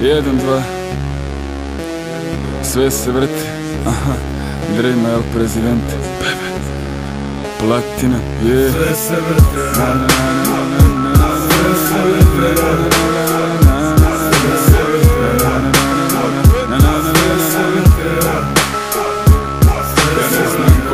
1, 2. Sve se vrti. Aha, Drema El Prezidente. Platina, je. Sve se vrti. Sve se vrti.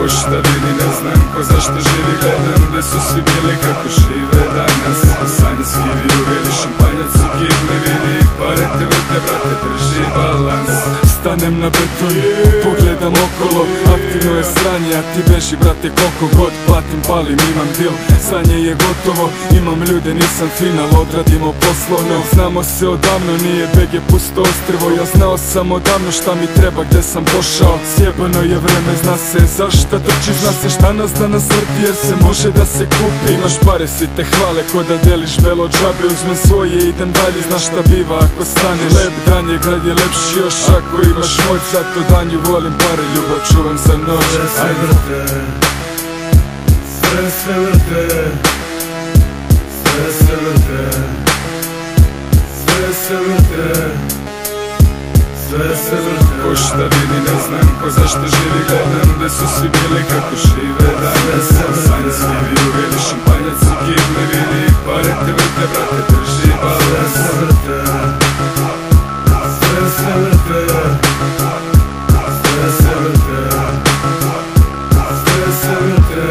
Šta vidi, ne znam ko zašto živi. Gledam gde su svi bili kako žive danas. Sanje skivi uveli, šampanjac u kibli vidi. Pare te vrte, brate, drži balans. Stanem na beton, pogledam okolo. Aktivno je sranje, a ti beži, brate, koliko god. Platim, palim, imam deal, sranje je gotovo. Imam ljude, nisam final, odradimo poslovno. Znamo se odavno, nije BG pusto ostrvo. Ja znao sam odavno šta mi treba, gde sam došao. Sjebano je vreme, zna se zašta trčiš, zna se šta nas danas vrti, jer se može da se kupi. Imaš pare, svi te hvale ko da deliš velo džabe. Uzmem svoje, idem dalje, znaš šta biva ako staneš. Lep dan je, grad je lepši još ako imaš moć. Zato danju volim pare, ljubav čuvam za noć. Sve se vrte, sve se vrte, sve se vrte, sve se vrte, sve se vrte. Ko šta vidi, ne znam ko zašto živi. Gledam gde su svi bili kako žive danas. Sanje skivi uveli, šampanjac u kibli vidi. Pare te vrte, brate, drži balans. Sve se vrte, sve se vrte, sve se vrte, sve se vrte,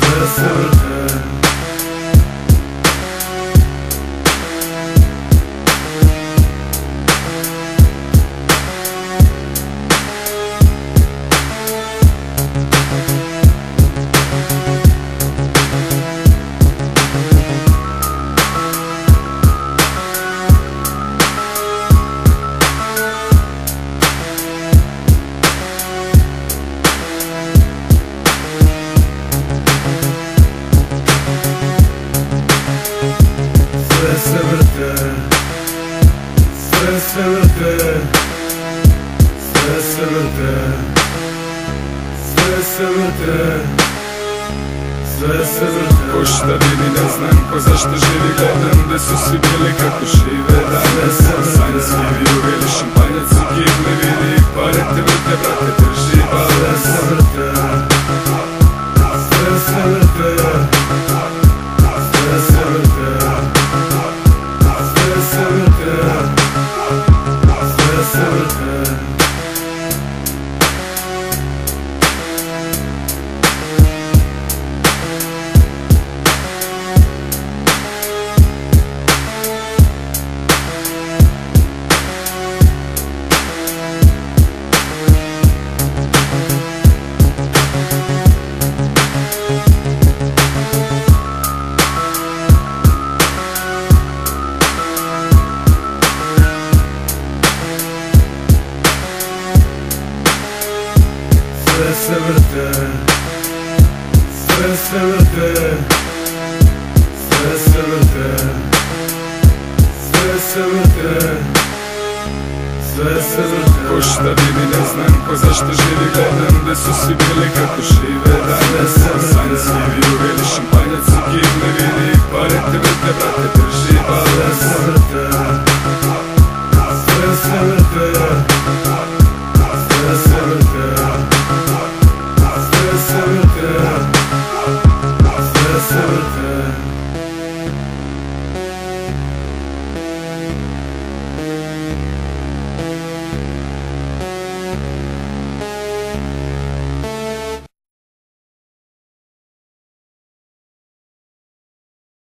sve se vrte. Sve se vrte, sve se vrte, sve se vrte, sve se vrte, sve se vrte. Ko šta vidi, ne znam ko zašto živi. Gledam gde su svi bili kako žive danas. Sanje skivi uveli, šampanjac u kibli vidi. Pare te vrte, brate, drži balans. Sve se vrte, sve se vrte, sve se vrte, sve se vrte, sve se vrte. Sve se vrte, sve se vrte, sve se vrte, sve se vrte, sve se vrte. Ko šta vidi, ne znam ko zašto živi. Gledam gde su svi bili kako žive danas. Sanje skivi uveli, šampanjac u kibli vidi. Pare te vrte, brate, drži